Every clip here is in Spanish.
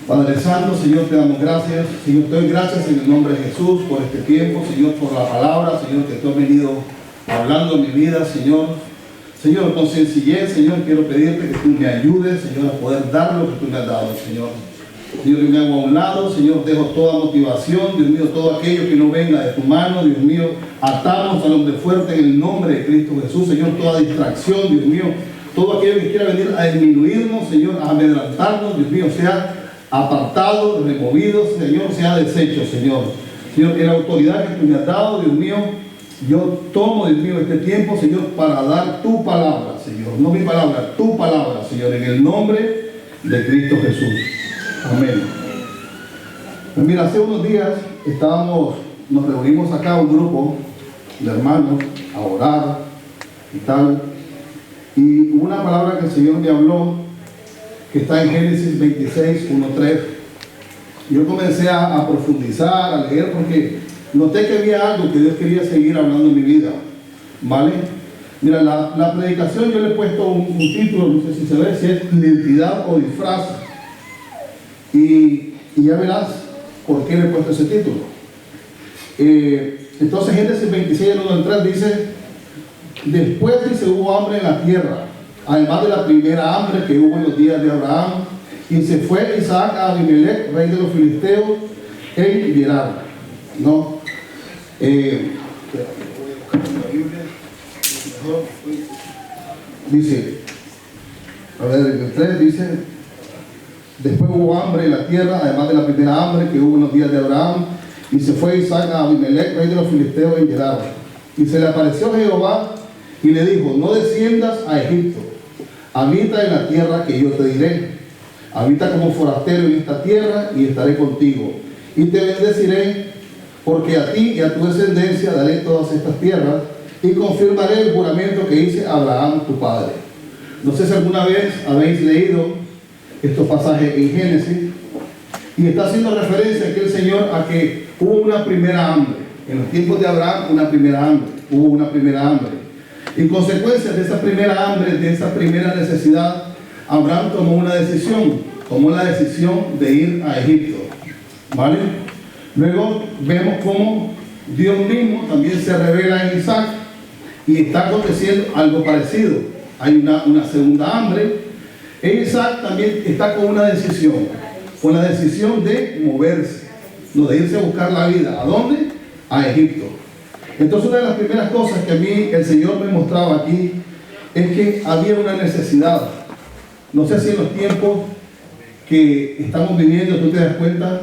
Padre Santo, Señor, te damos gracias. Señor, te doy gracias en el nombre de Jesús por este tiempo, Señor, por la palabra, Señor, que tú has venido hablando en mi vida, Señor. Señor, con sencillez, Señor, quiero pedirte que tú me ayudes, Señor, a poder dar lo que tú me has dado, Señor. Señor, yo me hago a un lado, Señor, dejo toda motivación, Dios mío, todo aquello que no venga de tu mano, Dios mío, atamos al hombre fuerte en el nombre de Cristo Jesús, Señor, toda distracción, Dios mío, todo aquello que quiera venir a disminuirnos, Señor, a amedrantarnos, Dios mío, sea apartado, removido, Señor, sea deshecho, Señor. Señor, en la autoridad que tú me has dado, Dios mío, yo tomo, Dios mío, este tiempo, Señor, para dar tu palabra, Señor, no mi palabra, tu palabra, Señor, en el nombre de Cristo Jesús. Amén. Pues mira, hace unos días nos reunimos acá un grupo de hermanos a orar y tal, y una palabra que el Señor me habló, que está en Génesis 26, 1-3. Yo comencé a profundizar, a leer, porque noté que había algo que Dios quería seguir hablando en mi vida, ¿vale? Mira, la predicación yo le he puesto un título, no sé si se ve, si es identidad o disfraz, y ya verás por qué le he puesto ese título. Entonces Génesis 26, 1-3 dice: después dice, hubo hambre en la tierra, además de la primera hambre que hubo en los días de Abraham, y se fue Isaac a Abimelech, rey de los filisteos, en Gerar. ¿No? Dice, a ver, en el 3 dice: después hubo hambre en la tierra, además de la primera hambre que hubo en los días de Abraham, y se fue Isaac a Abimelech, rey de los filisteos, en Gerar. Y se le apareció Jehová y le dijo: no desciendas a Egipto, habita en la tierra que yo te diré. Habita como forastero en esta tierra y estaré contigo. Y te bendeciré, porque a ti y a tu descendencia daré todas estas tierras, y confirmaré el juramento que hice a Abraham tu padre. No sé si alguna vez habéis leído estos pasajes en Génesis, y está haciendo referencia aquí el Señor a que hubo una primera hambre. En los tiempos de Abraham, hubo una primera hambre. Y consecuencia de esa primera hambre, de esa primera necesidad, Abraham tomó la decisión de ir a Egipto, ¿vale? Luego vemos cómo Dios mismo también se revela en Isaac, y está aconteciendo algo parecido. Hay una segunda hambre. En Isaac también está con una decisión, con la decisión de moverse, no de irse a buscar la vida. ¿A dónde? A Egipto. Entonces, una de las primeras cosas que a mí el Señor me mostraba aquí es que había una necesidad. No sé si en los tiempos que estamos viviendo tú te das cuenta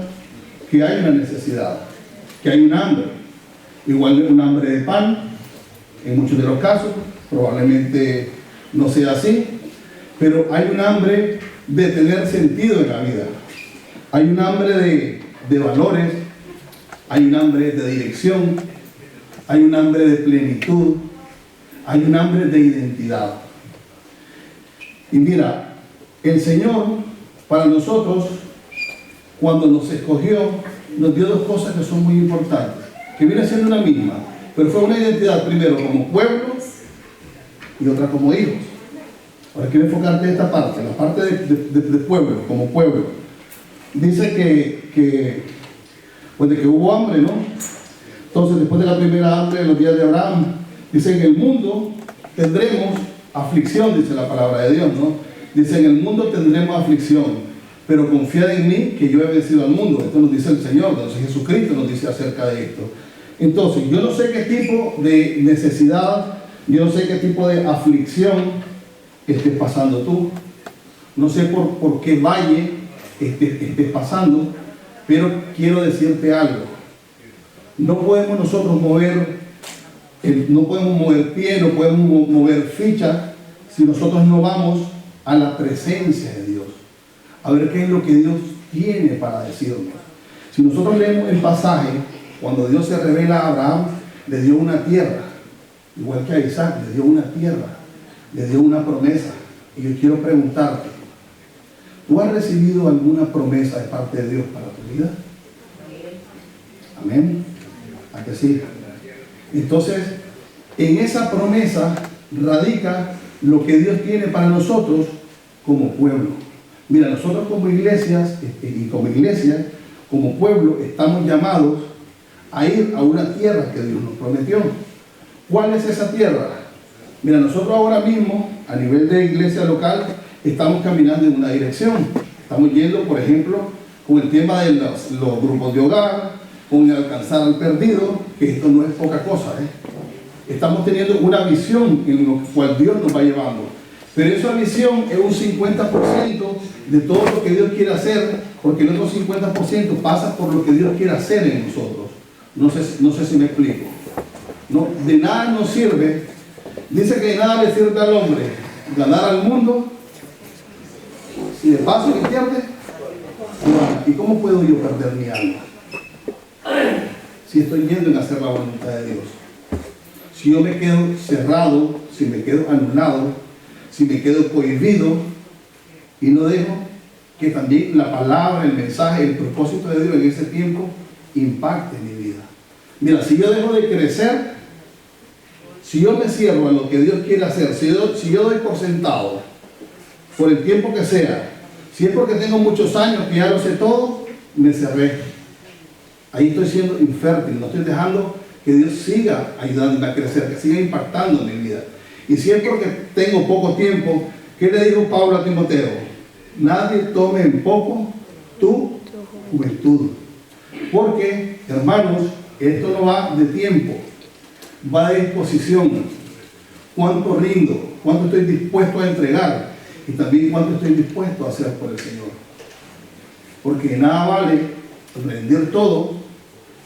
que hay una necesidad, que hay un hambre. Igual un hambre de pan, en muchos de los casos, probablemente no sea así, pero hay un hambre de tener sentido en la vida. Hay un hambre de valores, hay un hambre de dirección, hay un hambre de plenitud, hay un hambre de identidad. Y mira, el Señor para nosotros, cuando nos escogió, nos dio dos cosas que son muy importantes, que viene siendo una misma, pero fue una identidad primero como pueblo y otra como hijos. Ahora quiero enfocarte en esta parte, la parte de pueblo, como pueblo. Dice que hubo hambre, ¿no? Entonces, después de la primera hambre en los días de Abraham, dice: en el mundo tendremos aflicción, dice la palabra de Dios, ¿no? Dice: en el mundo tendremos aflicción, pero confiad en mí, que yo he vencido al mundo. Esto nos dice el Señor, entonces Jesucristo nos dice acerca de esto. Entonces, yo no sé qué tipo de necesidad, yo no sé qué tipo de aflicción estés pasando tú, no sé por qué valle estés pasando, pero quiero decirte algo. No podemos nosotros mover pie, no podemos mover ficha si nosotros no vamos a la presencia de Dios, a ver qué es lo que Dios tiene para decirnos. Si nosotros leemos el pasaje, cuando Dios se revela a Abraham, le dio una tierra, igual que a Isaac, le dio una tierra, le dio una promesa. Y yo quiero preguntarte, ¿tú has recibido alguna promesa de parte de Dios para tu vida? Amén. ¿A que sí? Entonces, en esa promesa radica lo que Dios tiene para nosotros como pueblo. Mira, nosotros como iglesias y como iglesia, como pueblo, estamos llamados a ir a una tierra que Dios nos prometió. ¿Cuál es esa tierra? Mira, nosotros ahora mismo, a nivel de iglesia local, estamos caminando en una dirección. Estamos yendo, por ejemplo, con el tema de los grupos de hogar, con el alcanzar al perdido, que esto no es poca cosa, Estamos teniendo una visión en lo cual Dios nos va llevando. Pero esa visión es un 50% de todo lo que Dios quiere hacer, porque el otro 50% pasa por lo que Dios quiere hacer en nosotros. No sé si me explico. No, de nada nos sirve, dice que de nada le sirve al hombre ganar al mundo, si de paso le pierde. ¿Y cómo puedo yo perder mi alma? Si estoy yendo en hacer la voluntad de Dios. Si yo me quedo cerrado, si me quedo anulado, si me quedo cohibido y no dejo que también la palabra, el mensaje, el propósito de Dios en ese tiempo impacte mi vida. Mira, si yo dejo de crecer, si yo me cierro a lo que Dios quiere hacer, si yo doy por sentado, por el tiempo que sea, si es porque tengo muchos años que ya lo sé todo, me cerré. Ahí estoy siendo infértil, no estoy dejando que Dios siga ayudándome a crecer, que siga impactando en mi vida. Y si es porque tengo poco tiempo, ¿qué le dijo Pablo a Timoteo? Nadie tome en poco tu juventud. Porque, hermanos, esto no va de tiempo, va de disposición. ¿Cuánto rindo? ¿Cuánto estoy dispuesto a entregar? Y también cuánto estoy dispuesto a hacer por el Señor. Porque nada vale rendir todo,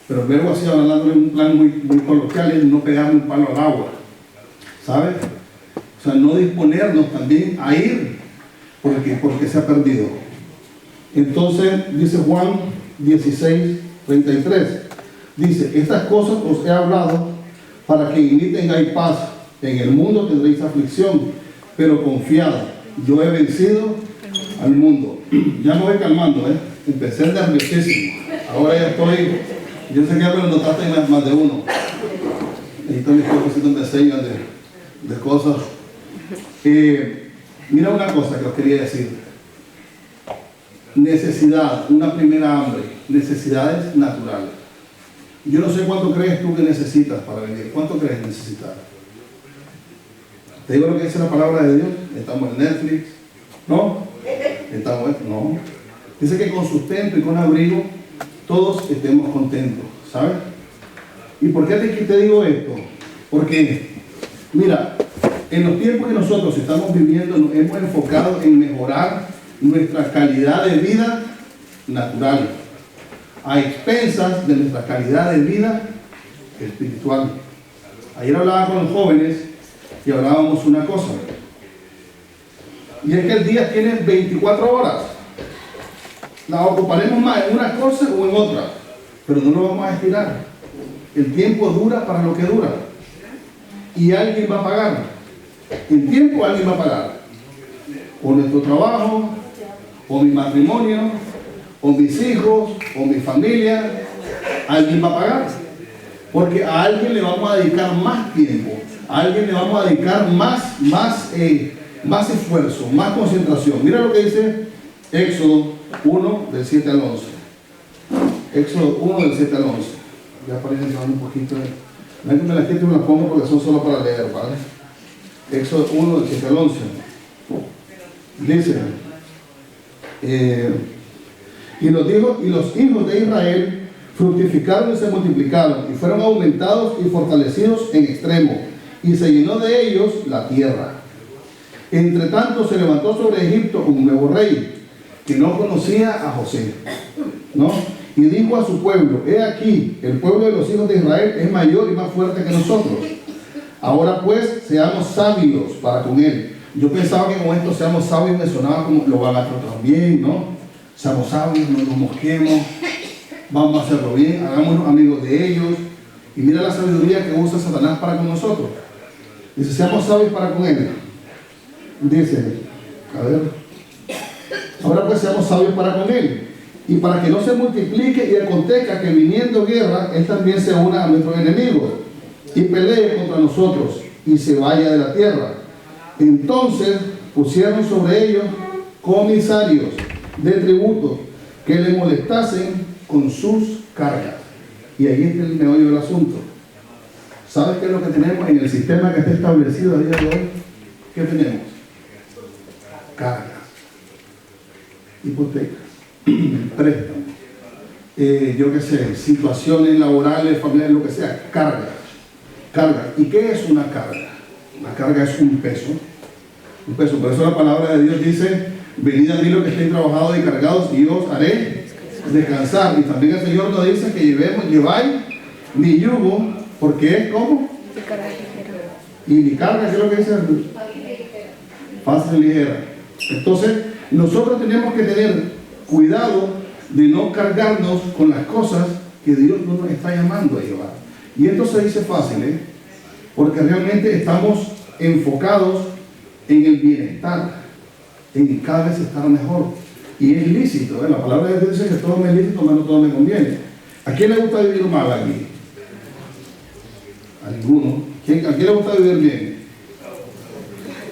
pero luego así hablando en un plan muy coloquial, es no pegarle un palo al agua. ¿Sabes? O sea, no disponernos también a ir porque se ha perdido. Entonces, dice Juan 16:33. Dice, estas cosas os he hablado para que en mí tengáis paz. En el mundo tendréis aflicción, pero confiad, yo he vencido al mundo. Ya me voy calmando, Empecé nerviosísimo. Ahora ya estoy, yo sé que ya me lo notaste en más de uno. Necesito mis propósitos me enseñan de cosas. Mira una cosa que os quería decir. Necesidad, una primera hambre, necesidades naturales. Yo no sé cuánto crees tú que necesitas para venir. ¿Cuánto crees necesitar? Te digo lo que dice la palabra de Dios. Estamos en Netflix. ¿No? No. Dice que con sustento y con abrigo todos estemos contentos. ¿Sabes? ¿Y por qué te digo esto? Porque, mira, en los tiempos que nosotros estamos viviendo nos hemos enfocado en mejorar nuestra calidad de vida natural, a expensas de nuestra calidad de vida espiritual. Ayer hablaba con los jóvenes y hablábamos una cosa, y es que el día tiene 24 horas. La ocuparemos más en una cosa o en otra, pero no lo vamos a estirar. El tiempo dura para lo que dura, y alguien va a pagar. El tiempo alguien va a pagar, o nuestro trabajo, o mi matrimonio, o mis hijos, o mi familia. Alguien va a pagar, porque a alguien le vamos a dedicar más tiempo, a alguien le vamos a dedicar más esfuerzo, más concentración. Mira lo que dice Éxodo 1 del 7 al 11. Éxodo 1 del 7 al 11. Ya aparece un poquito. No es que me la quito y me la pongo porque son solo para leer, ¿vale? Éxodo 1 del 7 al 11. Dice, y los hijos de Israel fructificaron y se multiplicaron, y fueron aumentados y fortalecidos en extremo, y se llenó de ellos la tierra. Entre tanto se levantó sobre Egipto un nuevo rey, que no conocía a José, ¿no? Y dijo a su pueblo, he aquí, el pueblo de los hijos de Israel es mayor y más fuerte que nosotros. Ahora pues, seamos sabios para con él. Yo pensaba que con esto seamos sabios me sonaba como lo van a tratar bien, ¿no? Seamos sabios, no nos mosquemos, vamos a hacerlo bien, hagámonos amigos de ellos. Y mira la sabiduría que usa Satanás para con nosotros. Dice, seamos sabios para con él. Dice, a ver, ahora pues seamos sabios para con él. Y para que no se multiplique y acontezca que viniendo guerra, él también se una a nuestros enemigos y pelee contra nosotros y se vaya de la tierra. Entonces pusieron sobre ellos comisarios de tributos que le molestasen con sus cargas. Y ahí está el meollo del asunto. ¿Sabes qué es lo que tenemos en el sistema que está establecido a día de hoy? ¿Qué tenemos? Cargas, hipotecas, préstamos, yo qué sé, situaciones laborales, familiares, lo que sea, cargas. ¿Y qué es una carga? La carga es un peso. Un peso. Por eso la palabra de Dios dice: venid a mí los que estén trabajados y cargados, y yo os haré descansar. Y también el Señor nos dice que lleváis mi yugo, porque es como y mi carga, ¿qué es lo que dice? Fácil y ligera. Entonces nosotros tenemos que tener cuidado de no cargarnos con las cosas que Dios no nos está llamando a llevar. Y esto se dice fácil, porque realmente estamos enfocados en el bienestar, en cada vez estar mejor. Y es lícito, la palabra de Dios dice que todo me es lícito, pero no todo me conviene. ¿A quién le gusta vivir mal aquí? A ninguno. ¿A quién le gusta vivir bien?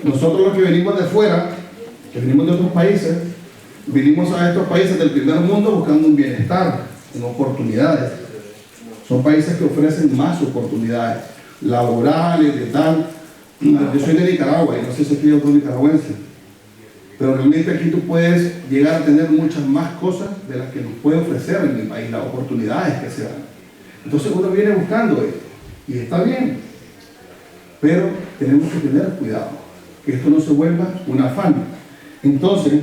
Nosotros los que venimos de fuera, que venimos de otros países, vinimos a estos países del primer mundo buscando un bienestar, en oportunidades. Son países que ofrecen más oportunidades laborales, de tal. Yo soy de Nicaragua y no sé si aquí hay otro nicaragüense, pero realmente aquí tú puedes llegar a tener muchas más cosas de las que nos puede ofrecer en mi país, las oportunidades que se dan. Entonces uno viene buscando esto y está bien, pero tenemos que tener cuidado que esto no se vuelva un afán. Entonces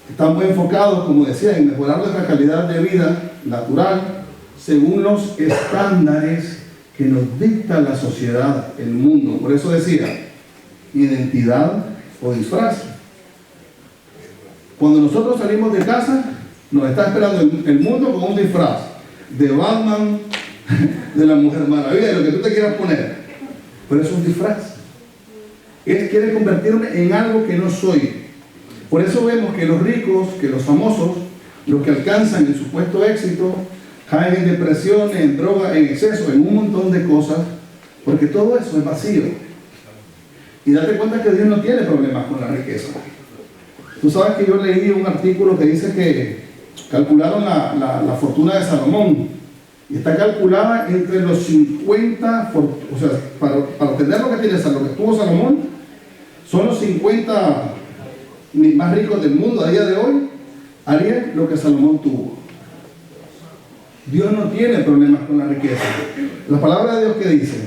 estamos enfocados, como decía, en mejorar nuestra calidad de vida natural según los estándares que nos dicta la sociedad, el mundo. Por eso decía, identidad o disfraz. Cuando nosotros salimos de casa, nos está esperando el mundo con un disfraz de Batman, de la Mujer Maravilla, de lo que tú te quieras poner. Pero es un disfraz. Él quiere convertirme en algo que no soy. Por eso vemos que los ricos, que los famosos, los que alcanzan el supuesto éxito, caen en depresión, en droga, en exceso, en un montón de cosas, porque todo eso es vacío. Y date cuenta que Dios no tiene problemas con la riqueza. Tú sabes que yo leí un artículo que dice que calcularon la fortuna de Salomón, y está calculada entre los 50, o sea, para tener lo que tiene lo que tuvo Salomón, son los 50 más ricos del mundo a día de hoy, harían lo que Salomón tuvo. Dios no tiene problemas con la riqueza. La palabra de Dios, ¿qué dice?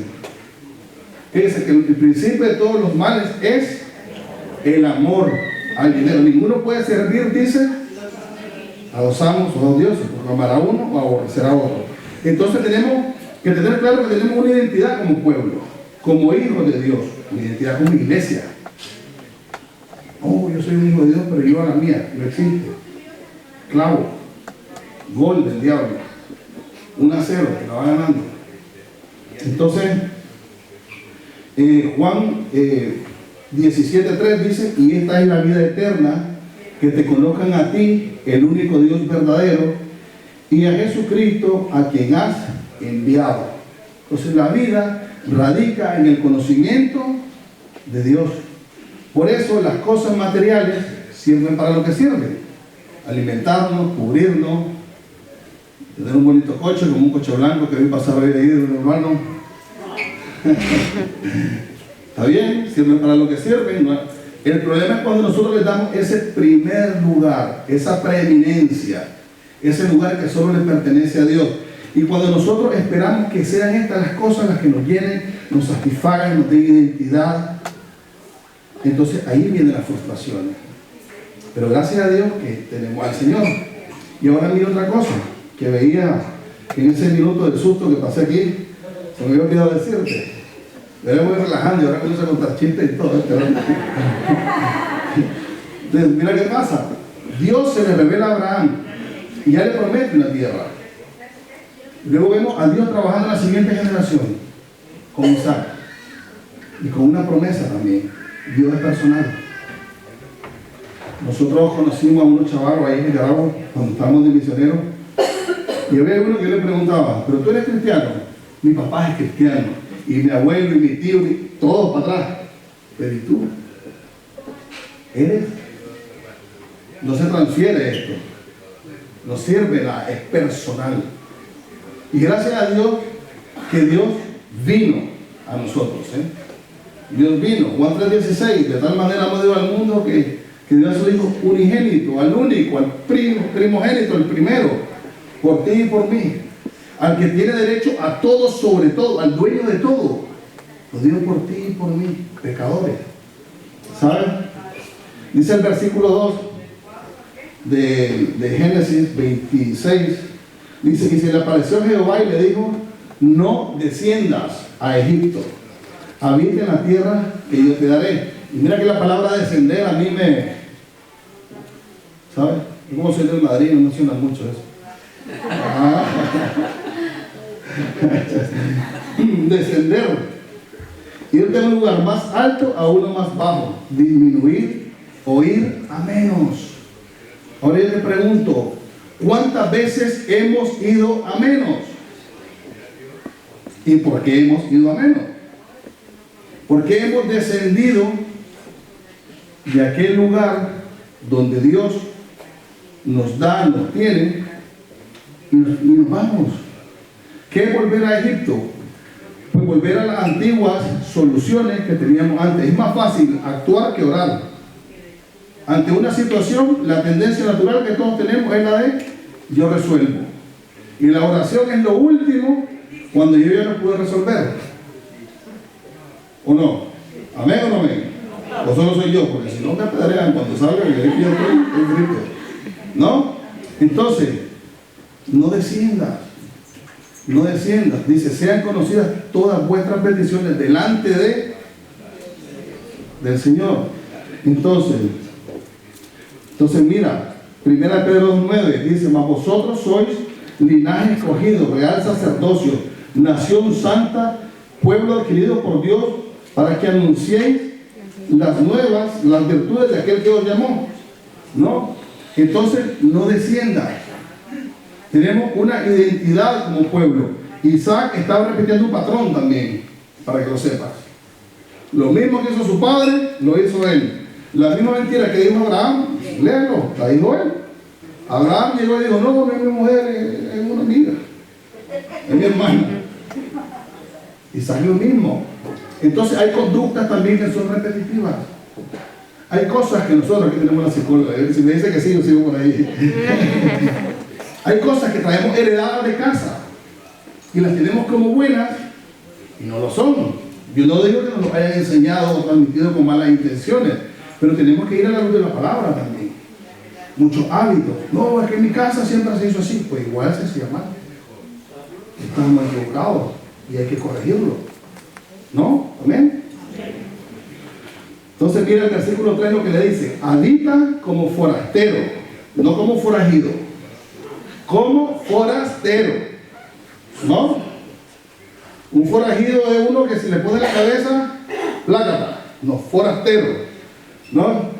Dice que el principio de todos los males es el amor al dinero. Ninguno puede servir, dice, a dos amos o a dos dioses, porque amar a uno o aborrecer a otro. Entonces tenemos que tener claro que tenemos una identidad como pueblo, como hijos de Dios, una identidad como iglesia. Oh, yo soy un hijo de Dios, pero yo a la mía, no existe. Clavo, gol del diablo. 1-0, que la va ganando. Entonces, Juan 17:3 dice: y esta es la vida eterna, que te conozcan a ti, el único Dios verdadero, y a Jesucristo, a quien has enviado. Entonces la vida radica en el conocimiento de Dios. Por eso las cosas materiales sirven para lo que sirven: alimentarnos, cubrirnos, tener un bonito coche, como un coche blanco que vi pasar hoy ahí de un hermano. Está bien, sirven para lo que sirven, ¿no? El problema es cuando nosotros les damos ese primer lugar, esa preeminencia, ese lugar que solo le pertenece a Dios. Y cuando nosotros esperamos que sean estas las cosas las que nos llenen, nos satisfagan, nos den identidad, entonces ahí vienen las frustraciones. Pero gracias a Dios que tenemos al Señor. Y ahora mira otra cosa que veía en ese minuto del susto que pasé aquí, se me había olvidado decirte. Yo me voy relajando y ahora comienzo a contar chistes y todo. Entonces, mira qué pasa. Dios se le revela a Abraham y ya le promete una tierra. Luego vemos a Dios trabajando en la siguiente generación con Isaac y con una promesa también. Dios es personal. Nosotros conocimos a unos chavalos ahí en Nicaragua cuando estábamos de misioneros, y había uno que yo le preguntaba: ¿pero tú eres cristiano? Mi papá es cristiano, y mi abuelo y mi tío, todos para atrás. Pero ¿y tú? ¿Eres? No se transfiere esto. No sirve nada, es personal. Y gracias a Dios que Dios vino a nosotros. Dios vino. Juan 3:16, de tal manera amó Dios al mundo que dio a su Hijo unigénito, al único, al primogénito, el primero, por ti y por mí. Al que tiene derecho a todo sobre todo, al dueño de todo. Lo dio por ti y por mí, pecadores. ¿Saben? Dice el versículo 2 de Génesis 26. Dice que se le apareció Jehová y le dijo: no desciendas a Egipto, habita en la tierra que yo te daré. Y mira que la palabra descender a mí ¿sabes? Yo como soy del Madrid no menciona mucho eso. Descender, ir de un lugar más alto a uno más bajo, disminuir o ir a menos. Ahora yo le pregunto, ¿cuántas veces hemos ido a menos? ¿Y por qué hemos ido a menos? Porque hemos descendido de aquel lugar donde Dios nos da, nos tiene, y nos vamos. ¿Qué es volver a Egipto? Pues volver a las antiguas soluciones que teníamos antes. Es más fácil actuar que orar. Ante una situación, la tendencia natural que todos tenemos es la de yo resuelvo. Y la oración es lo último cuando yo ya no pude resolver. ¿O no? ¿Amén o no amén? O solo soy yo, porque si no me apedrean cuando salga y yo estoy grito. ¿No? Entonces, no desciendas. No desciendas. Dice, sean conocidas todas vuestras peticiones delante del Señor. Entonces mira, 1 Pedro 2:9 dice: mas vosotros sois linaje escogido, real sacerdocio, nación santa, pueblo adquirido por Dios, para que anunciéis las virtudes de aquel que os llamó. ¿No? Entonces, no descienda. Tenemos una identidad como pueblo. Isaac estaba repitiendo un patrón también, para que lo sepas. Lo mismo que hizo su padre, lo hizo él. La misma mentira que dijo Abraham, léalo, la dijo él. Abraham llegó y dijo: no es mi mujer, es una amiga, es mi hermana. Isaac lo mismo. Entonces hay conductas también que son repetitivas. Hay cosas que nosotros, aquí tenemos la psicóloga, si me dice que sí, yo sigo por ahí. Hay cosas que traemos heredadas de casa y las tenemos como buenas y no lo son. Yo no digo que nos lo hayan enseñado o transmitido con malas intenciones, pero tenemos que ir a la luz de la palabra también. Muchos hábitos. No, es que en mi casa siempre se hizo así. Pues igual se hacía mal. Estamos equivocados y hay que corregirlo. ¿No? ¿Amén? Entonces mira el versículo 3 lo que le dice: habita como forastero, no como forajido, como forastero. ¿No? Un forajido es uno que si le pone la cabeza, plácata. No, forastero. ¿No?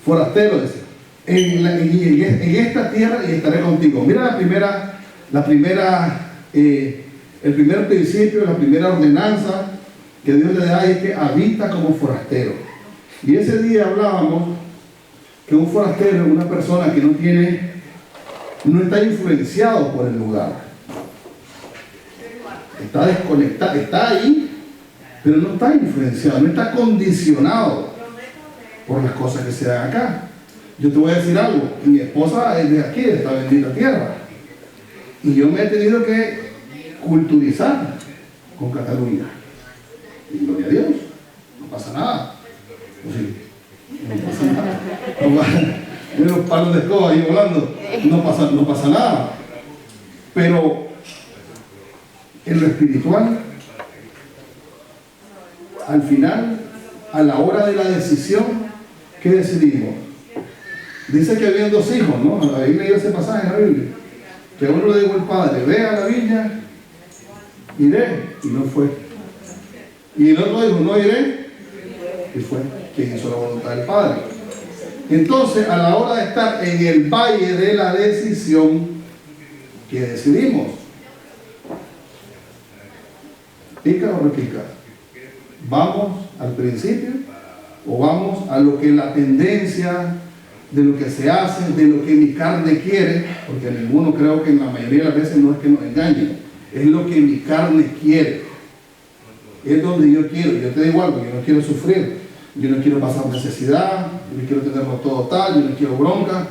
Forastero dice: en esta tierra y estaré contigo. Mira el primer principio, la primera ordenanza que Dios le da es que habita como forastero. Y ese día hablábamos que un forastero es una persona que no está influenciado por el lugar. Está desconectado, está ahí, pero no está influenciado, no está condicionado por las cosas que se dan acá. Yo te voy a decir algo: mi esposa es de aquí, de esta bendita tierra, y yo me he tenido que culturizar con Cataluña. Y gloria a Dios, no pasa nada. Pues sí, no pasa nada. Unos palos de escoba ahí volando, no pasa nada. Pero en lo espiritual, al final, a la hora de la decisión, ¿qué decidimos? Dice que habían dos hijos, ¿no? Ahí leí ese pasaje en la Biblia. Que a uno le dijo el padre: ve a la viña, iré, y no fue. Y el otro dijo: no iré, y fue. Quien hizo la voluntad del Padre. Entonces, a la hora de estar en el valle de la decisión, ¿qué decidimos? ¿Pica o repica? ¿Vamos al principio o vamos a lo que la tendencia de lo que se hace, de lo que mi carne quiere, porque ninguno, creo que en la mayoría de las veces no es que nos engañen, es lo que mi carne quiere, es donde yo quiero. Yo te digo algo, yo no quiero sufrir, yo no quiero pasar necesidad, yo no quiero tenerlo todo tal, yo no quiero bronca,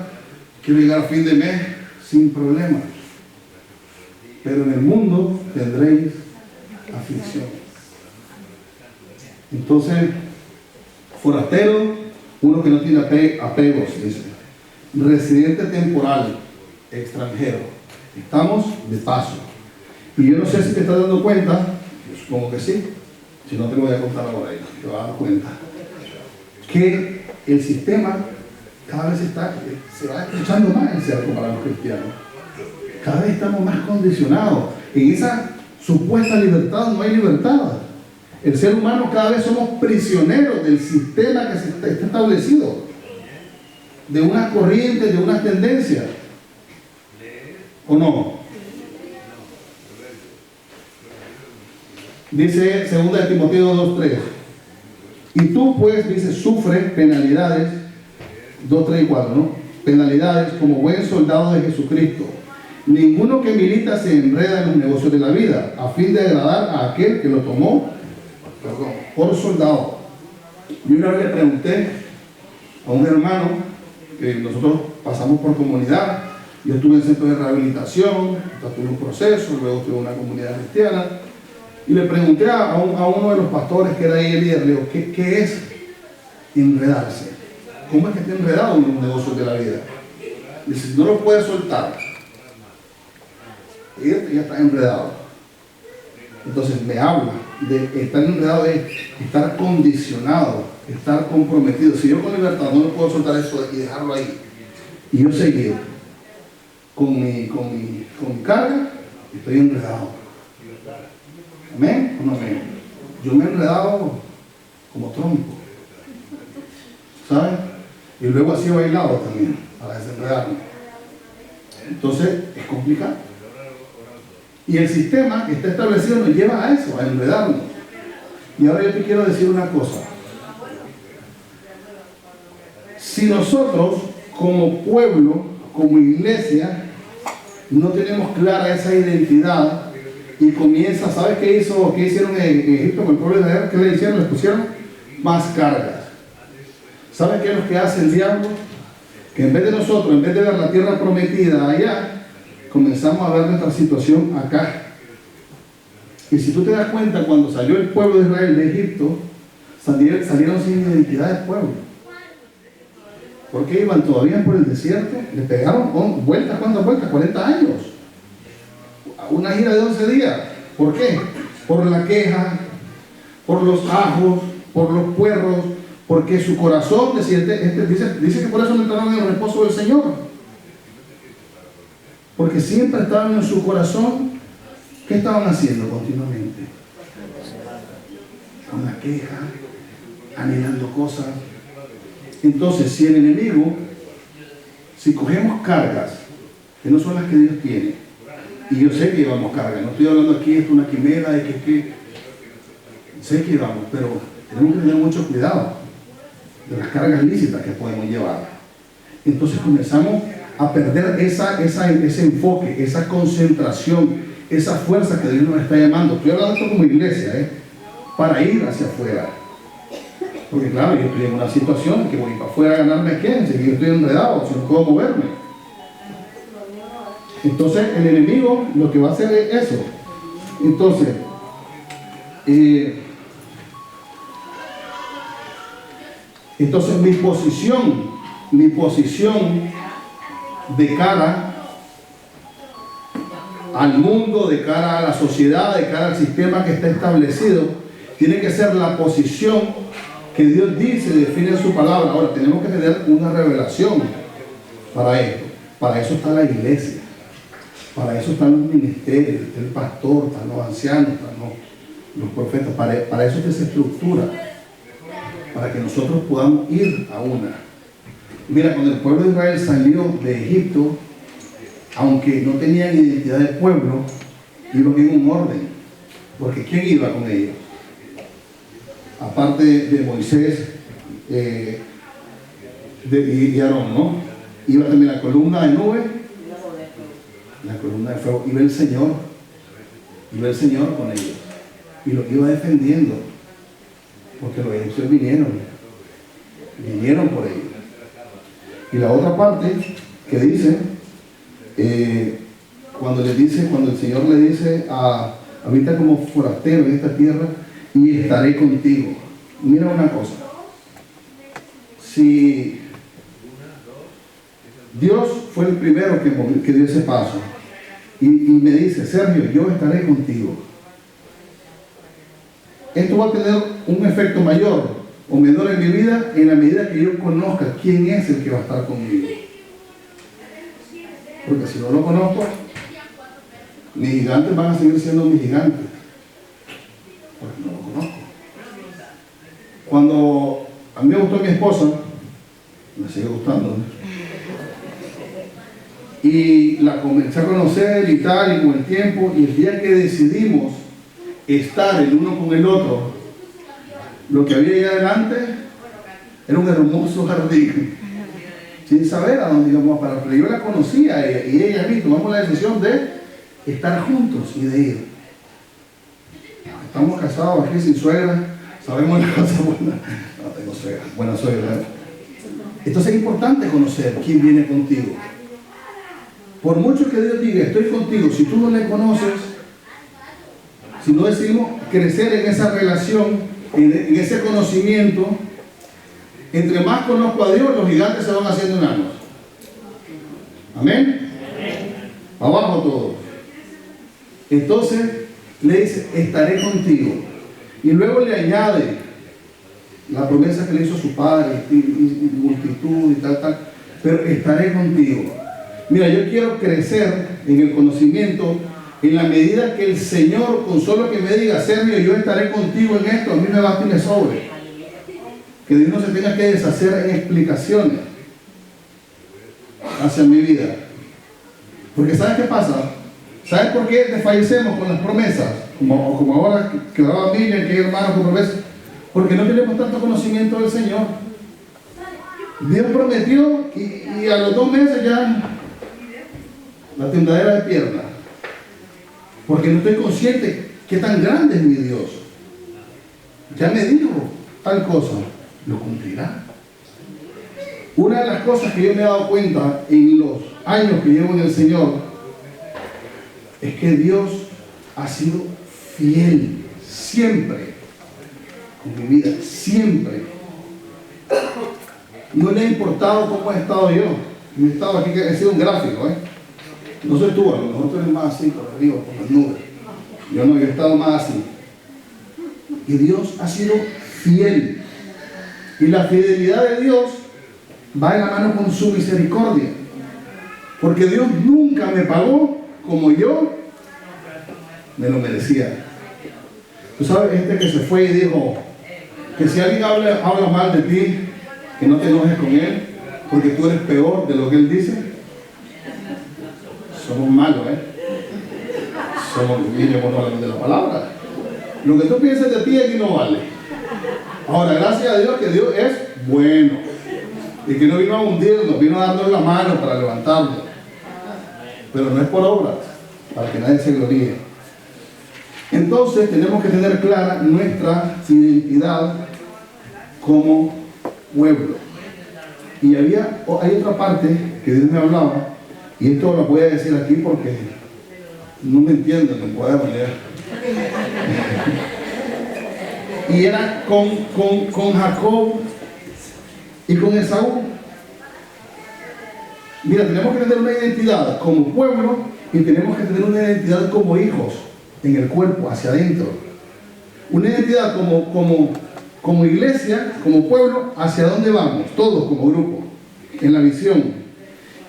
quiero llegar a fin de mes sin problema. Pero en el mundo tendréis aflicción. Entonces, forastero, uno que no tiene apegos, dice. Residente temporal, extranjero. Estamos de paso. Y yo no sé si te estás dando cuenta, yo supongo que sí, si no te lo voy a contar ahora, te vas a dar cuenta, que el sistema cada vez se va escuchando más en cerco para los cristianos. Cada vez estamos más condicionados. En esa supuesta libertad no hay libertad. El ser humano cada vez somos prisioneros del sistema que está establecido, de una corriente, de una tendencia. ¿O no? Dice 2 Timoteo 2:3. Y tú pues, dice, sufre penalidades, 2, 3 y 4, ¿no? Penalidades como buen soldado de Jesucristo. Ninguno que milita se enreda en los negocios de la vida, a fin de agradar a aquel que lo tomó, por soldado. Yo una vez le pregunté a un hermano, que nosotros pasamos por comunidad, yo estuve en centro de rehabilitación, tuve un proceso, luego tuve una comunidad cristiana, y le pregunté a uno de los pastores que era ahí el líder, le digo, ¿qué es enredarse? ¿Cómo es que está enredado en los negocios de la vida? Dice, no lo puedes soltar. Y ya está enredado. Entonces me habla de estar enredado, es estar condicionado, estar comprometido. Si yo con libertad no lo puedo soltar eso y dejarlo ahí, y yo seguir con mi carga, estoy enredado. ¿Amén o no amén? Yo me he enredado como trompo, ¿saben? Y luego así he bailado también para desenredarme. Entonces es complicado. Y el sistema que está establecido nos lleva a eso, a enredarnos. Y ahora yo te quiero decir una cosa. Si nosotros, como pueblo, como iglesia, no tenemos clara esa identidad y comienza, ¿sabes qué hicieron en Egipto con el pueblo de Israel? ¿Qué le hicieron? Les pusieron más cargas. ¿Saben qué es lo que hace el diablo? Que en vez de nosotros, en vez de ver la tierra prometida allá, comenzamos a ver nuestra situación acá. Y si tú te das cuenta, cuando salió el pueblo de Israel de Egipto, salieron sin identidad del pueblo. ¿Por qué iban todavía por el desierto? Le pegaron vueltas, ¿cuántas vueltas? 40 años. Una gira de 11 días. ¿Por qué? Por la queja, por los ajos, por los puerros, porque su corazón dice que por eso no entraron en el reposo del Señor. Porque siempre estaban en su corazón. ¿Qué estaban haciendo continuamente? Con la queja, anhelando cosas. Entonces, si el enemigo, si cogemos cargas que no son las que Dios tiene, y yo sé que llevamos cargas, no estoy hablando aquí, esto es una quimera, de que sé que llevamos, pero tenemos que tener mucho cuidado de las cargas lícitas que podemos llevar. Entonces comenzamos a perder ese enfoque, esa concentración, esa fuerza que Dios nos está llamando. Estoy hablando esto como iglesia, para ir hacia afuera. Porque claro, yo estoy en una situación que voy para afuera a ganarme a quién, si yo estoy enredado, si no puedo moverme. Entonces el enemigo lo que va a hacer es eso. Entonces mi posición de cara al mundo, de cara a la sociedad, de cara al sistema que está establecido, tiene que ser la posición que Dios dice, define en su palabra. Ahora tenemos que tener una revelación para esto. Para eso está la iglesia, para eso están los ministerios, está el pastor, están los ancianos, están los profetas. Para eso está esa estructura, para que nosotros podamos ir a una. Mira, cuando el pueblo de Israel salió de Egipto, aunque no tenían identidad de pueblo, iban en un orden. Porque ¿quién iba con ellos? Aparte de Moisés, y Aarón, ¿no? Iba también la columna de nube, la columna de fuego, iba el Señor con ellos, y los iba defendiendo, porque los egipcios vinieron por ellos. Y la otra parte que dice, cuando el Señor le dice habita como forastero en esta tierra y estaré contigo. Mira una cosa, si Dios fue el primero que dio ese paso y me dice, Sergio, yo estaré contigo, esto va a tener un efecto mayor o menor en mi vida en la medida que yo conozca quién es el que va a estar conmigo. Porque si no lo conozco, mis gigantes van a seguir siendo mis gigantes, porque no lo conozco. Cuando a mí me gustó mi esposa, me sigue gustando, ¿no? Y la comencé a conocer y tal, y con el tiempo, y el día que decidimos estar el uno con el otro, lo que había ahí adelante era un hermoso jardín, sin saber a dónde íbamos a parar. Pero yo la conocía a ella, y ella y a mí tomamos la decisión de estar juntos y de ir. Estamos casados aquí sin suegra, sabemos la cosa buena. No tengo suegra, buena suegra, ¿eh? Entonces es importante conocer quién viene contigo. Por mucho que Dios diga, estoy contigo, si tú no le conoces, si no decidimos crecer en esa relación, en ese conocimiento, entre más conozco a Dios, los gigantes se van haciendo enanos. Amén. Abajo todo. Entonces le dice, estaré contigo. Y luego le añade la promesa que le hizo su padre, y multitud y tal, pero estaré contigo. Mira, yo quiero crecer en el conocimiento en la medida que el Señor, con solo que me diga, Sergio, yo estaré contigo en esto, a mí me basta y me sobre. Que Dios no se tenga que deshacer en explicaciones hacia mi vida. Porque ¿sabes qué pasa? ¿Sabes por qué desfallecemos con las promesas? Como ahora que daba Miriam, que hay hermanos con promesas. Porque no tenemos tanto conocimiento del Señor. Dios prometió y a los 2 meses ya la tembladera de pierna. Porque no estoy consciente qué tan grande es mi Dios. Ya me dijo tal cosa, lo cumplirá. Una de las cosas que yo me he dado cuenta en los años que llevo en el Señor es que Dios ha sido fiel siempre con mi vida, siempre. No le ha importado cómo he estado yo. He estado aquí, que he sido un gráfico, no soy tú, a lo mejor tú eres más así por arriba, por las nubes. Yo no, yo he estado más así. Y Dios ha sido fiel. Y la fidelidad de Dios va en la mano con su misericordia. Porque Dios nunca me pagó como yo me lo merecía. Tú sabes, este que se fue y dijo que si alguien habla mal de ti, que no te enojes con él, porque tú eres peor de lo que él dice. Somos malos, somos niños con de la palabra. Lo que tú piensas de ti aquí no vale. Ahora, gracias a Dios que Dios es bueno y que no vino a hundirnos, vino a darnos la mano para levantarnos, pero no es por obras, para que nadie se gloríe. Entonces tenemos que tener clara nuestra identidad como pueblo. Y hay otra parte que Dios me hablaba, y esto lo voy a decir aquí porque no me entienden, no puedo leer. Y era con Jacob y con Esaú. Mira, tenemos que tener una identidad como pueblo y tenemos que tener una identidad como hijos en el cuerpo, hacia adentro. Una identidad como iglesia, como pueblo, hacia dónde vamos, todos como grupo, en la visión.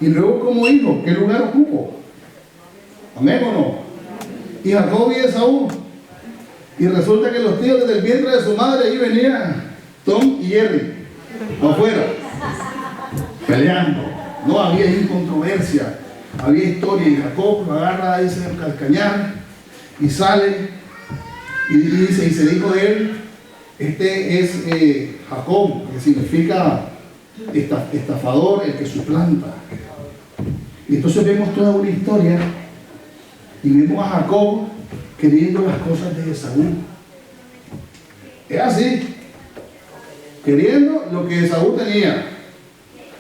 Y luego como hijo, ¿qué lugar ocupo? ¿Amén o no? Y Jacob y Esaú. Y resulta que los tíos desde el vientre de su madre ahí venían Tom y Jerry, afuera, peleando. No había ahí controversia, había historia. Y Jacob lo agarra, dice, el calcañar, y sale, y dice, y se dijo de él, este es Jacob, que significa estafador, el que suplanta. Y entonces vemos toda una historia y vemos a Jacob queriendo las cosas de Esaú. Es así, queriendo lo que Esaú tenía.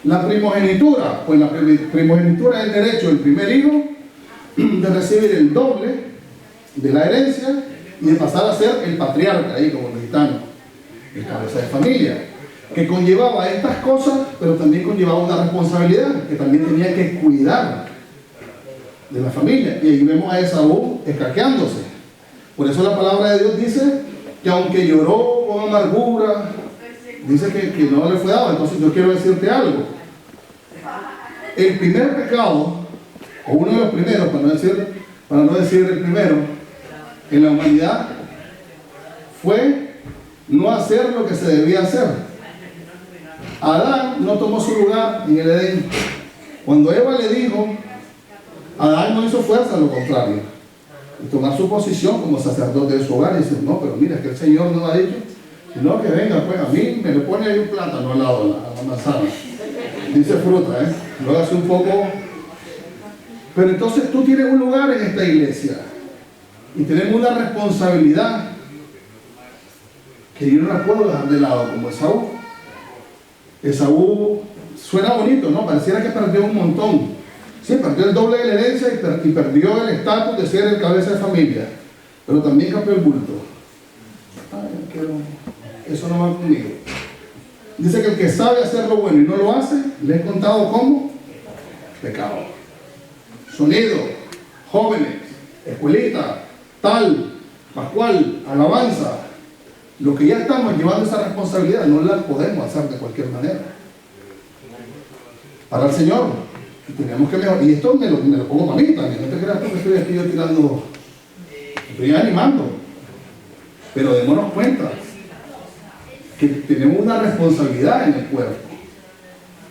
La primogenitura, pues la primogenitura es el derecho del primer hijo de recibir el doble de la herencia y de pasar a ser el patriarca, ahí como los gitanos, el cabeza de familia, que conllevaba estas cosas, pero también conllevaba una responsabilidad, que también tenía que cuidar de la familia. Y ahí vemos a Esaú escaqueándose. Por eso la palabra de Dios dice que aunque lloró con amargura, dice que no le fue dado. Entonces yo quiero decirte algo. El primer pecado, o uno de los primeros, para no decir el primero, en la humanidad, fue no hacer lo que se debía hacer. Adán no tomó su lugar en el Edén. Cuando Eva le dijo, Adán no hizo fuerza, lo contrario, y tomar su posición como sacerdote de su hogar y decir, no, pero mira, es que el Señor no ha dicho, sino que venga, pues a mí me le pone ahí un plátano al lado de la manzana. Dice fruta, lo hace un poco. Pero entonces tú tienes un lugar en esta iglesia y tenemos una responsabilidad que yo no la puedo dejar de lado como Esaú. Esaú suena bonito, ¿no? Pareciera que perdió un montón. Sí, perdió el doble de la herencia y perdió el estatus de ser el cabeza de familia, pero también cambió el bulto. Eso no va conmigo. Dice que el que sabe hacer lo bueno y no lo hace, le he contado como pecado. Sonido, jóvenes, escuelita, tal, pascual, alabanza. Lo que ya estamos llevando esa responsabilidad no la podemos hacer de cualquier manera. Para el Señor, tenemos que mejorar. Y esto me lo pongo para mí también. No te creas que estoy aquí yo tirando, estoy animando. Pero démonos cuenta que tenemos una responsabilidad en el cuerpo.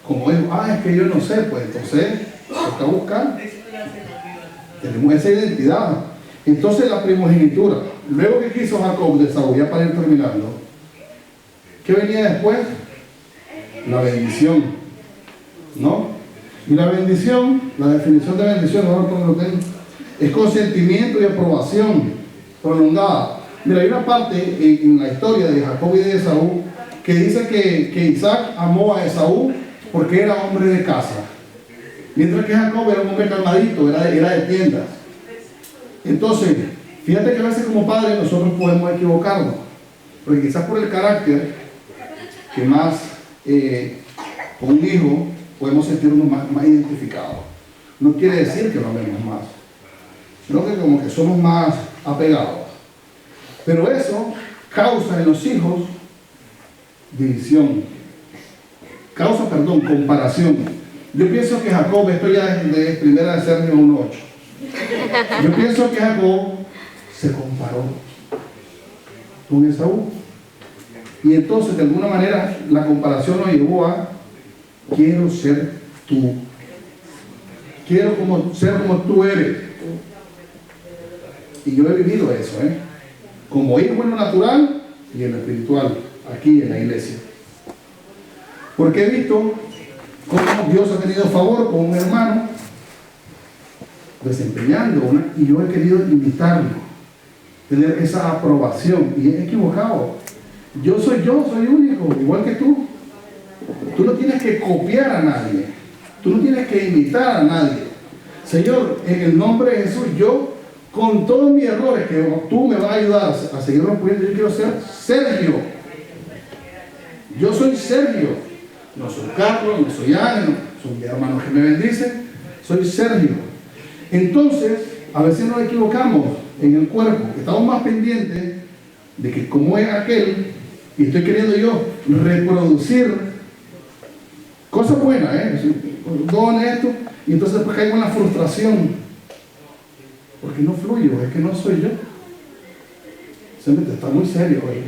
Como es, es que yo no sé, pues entonces toca buscar. Tenemos esa identidad. Entonces la primogenitura. Luego que quiso Jacob de Esaú, ya para ir terminando, ¿qué venía después? La bendición, ¿no? Y la bendición, la definición de bendición, ahora como lo tengo, es consentimiento y aprobación prolongada. Mira, hay una parte en la historia de Jacob y de Esaú que dice que Isaac amó a Esaú porque era hombre de casa, mientras que Jacob era un hombre calmadito, era de tiendas. Entonces, fíjate que a veces como padres nosotros podemos equivocarnos, porque quizás por el carácter que más con un hijo podemos sentirnos más identificados. No quiere decir que lo amemos más, sino que como que somos más apegados. Pero eso causa en los hijos división, comparación. Yo pienso que Jacob, esto ya es de primera de Sergio 1:8. Yo pienso que Jacob se comparó con Esaú. Y entonces, de alguna manera, la comparación lo llevó a quiero ser tú. Quiero ser como tú eres. Y yo he vivido eso, como hijo en lo natural y en lo espiritual, aquí en la iglesia. Porque he visto cómo Dios ha tenido favor con un hermano desempeñando y yo he querido imitarlo, tener esa aprobación, y he equivocado. Yo soy único, igual que tú. Tú no tienes que copiar a nadie, tú no tienes que imitar a nadie. Señor, en el nombre de Jesús, yo con todos mis errores que tú me vas a ayudar a seguir rompiendo, yo quiero ser Sergio. Yo soy Sergio, no soy Carlos, no soy Ángel, no son mis hermanos que me bendicen, soy Sergio. Entonces, a veces nos equivocamos en el cuerpo, que estamos más pendientes de que como es aquel, y estoy queriendo yo reproducir cosas buenas, dones, esto, y entonces después caigo en la frustración, porque no fluyo, es que no soy yo. Siempre está muy serio hoy.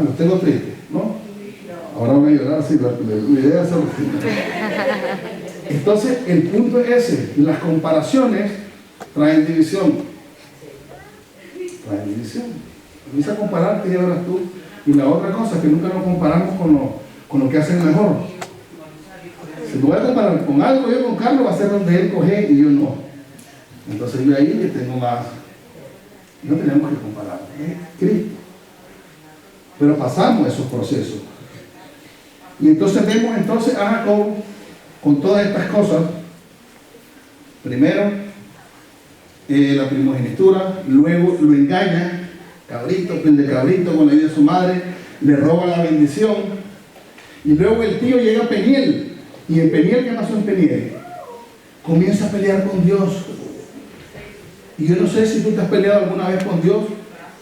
Los tengo tristes, ¿no? Ahora van a llorar, sí, la idea es hacerlo. Entonces, el punto es ese. Las comparaciones traen división. Comienza a compararte y ahora tú. Y la otra cosa es que nunca nos comparamos con lo que hacen mejor. Si lo voy a comparar con algo, yo con Carlos va a ser donde él coge y yo no. Entonces yo ahí tengo más. No tenemos que comparar. Cristo. Pero pasamos esos procesos. Y entonces vemos entonces a Jacob con todas estas cosas. Primero, la primogenitura, luego lo engaña, cabrito, piel de cabrito con la vida de su madre, le roba la bendición. Y luego el tío llega a Peniel. ¿Y en Peniel qué pasó en Peniel? Comienza a pelear con Dios. Y yo no sé si tú te has peleado alguna vez con Dios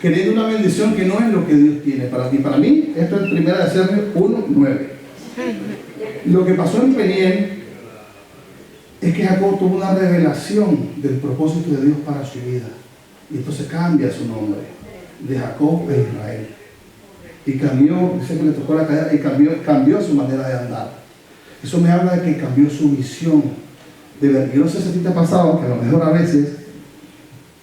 queriendo una bendición que no es lo que Dios tiene para ti. Para mí, esto es 1 de Samuel 1:9. Lo que pasó en Peniel es que Jacob tuvo una revelación del propósito de Dios para su vida. Y entonces cambia su nombre de Jacob a Israel. Y cambió, dice que le tocó la cadera, y cambió su manera de andar. Eso me habla de que cambió su visión. De ver, yo no sé si a ti te ha pasado que a lo mejor a veces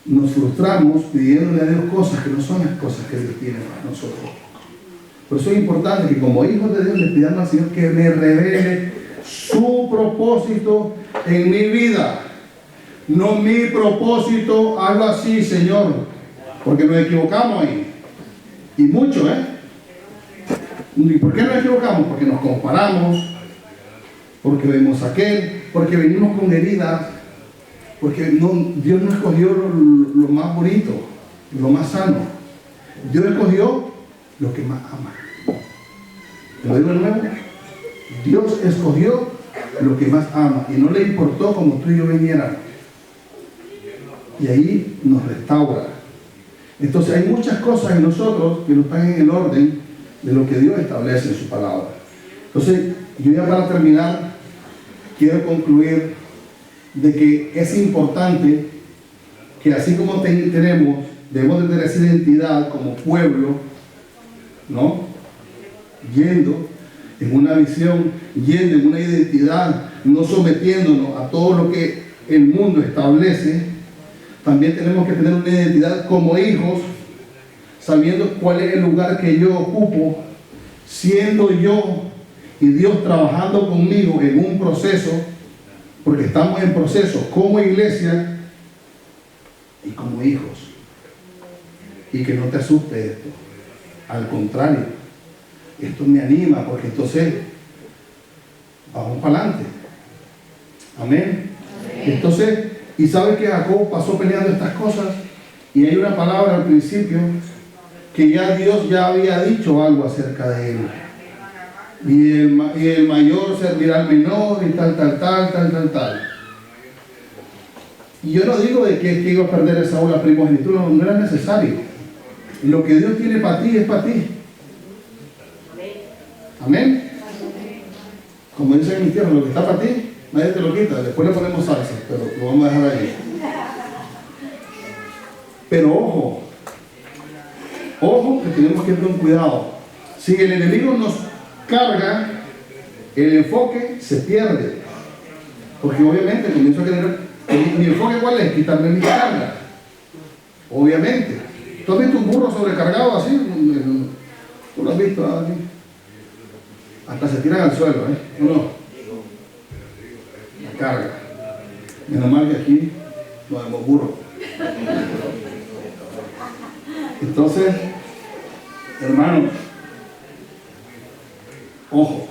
nos frustramos pidiéndole a Dios cosas que no son las cosas que Dios tiene para nosotros. Por eso es importante que como hijos de Dios le pidamos al Señor que me revele su propósito en mi vida. No mi propósito, algo así, Señor. Porque nos equivocamos ahí. Y mucho, ¿Y por qué nos equivocamos? Porque nos comparamos, porque vemos a aquel, porque venimos con heridas, porque Dios no escogió lo más bonito, lo más sano. Dios escogió lo que más ama. ¿Te lo digo de nuevo? Dios escogió lo que más ama y no le importó como tú y yo vinieran. Y ahí nos restaura. Entonces hay muchas cosas en nosotros que no están en el orden de lo que Dios establece en su palabra. Entonces, yo ya para terminar, quiero concluir de que es importante que así como debemos de tener esa identidad como pueblo, ¿no? Yendo en una visión, yendo en una identidad, no sometiéndonos a todo lo que el mundo establece. También tenemos que tener una identidad como hijos, sabiendo cuál es el lugar que yo ocupo, siendo yo y Dios trabajando conmigo en un proceso, porque estamos en proceso como iglesia y como hijos. Y que no te asuste esto. Al contrario, esto me anima, porque entonces vamos para adelante. Amén. Entonces, y sabes que Jacob pasó peleando estas cosas, y hay una palabra al principio que ya Dios ya había dicho algo acerca de él. Y el mayor servirá al menor y tal. Y yo no digo de que iba a perder esa ola primogenitura, no era necesario. Lo que Dios tiene para ti es para ti. Amén. Como dice en mi tierra, lo que está para ti, nadie te lo quita. Después le ponemos salsa, pero lo vamos a dejar ahí. Pero ojo que tenemos que tener cuidado. Si el enemigo nos carga, el enfoque se pierde. Porque obviamente comienzo a querer, mi enfoque ¿cuál es? Quitarme mi carga. Obviamente. ¿Tú has visto un burro sobrecargado así? ¿Tú lo has visto aquí? Hasta se tiran al suelo, ¿No? La carga. Menos mal que aquí no vemos burros. Entonces, hermanos, ojo,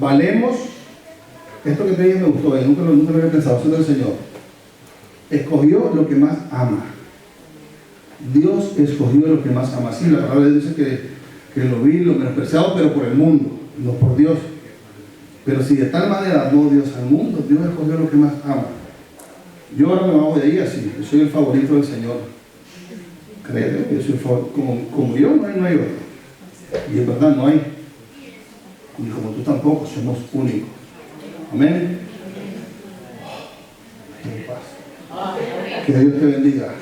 valemos, esto que te dije me gustó, nunca lo había pensado, eso del Señor. Escogió lo que más ama. Dios escogió lo que más ama. Sí, la palabra dice que lo vi, lo menospreciado, pero por el mundo, no por Dios. Pero si de tal manera amó Dios al mundo, Dios escogió lo que más ama. Yo ahora me bajo de ahí así, yo soy el favorito del Señor. Créeme, yo soy como yo, no hay otro. Y es verdad, no hay. Y como tú tampoco, somos únicos. Amén. Que Dios te bendiga.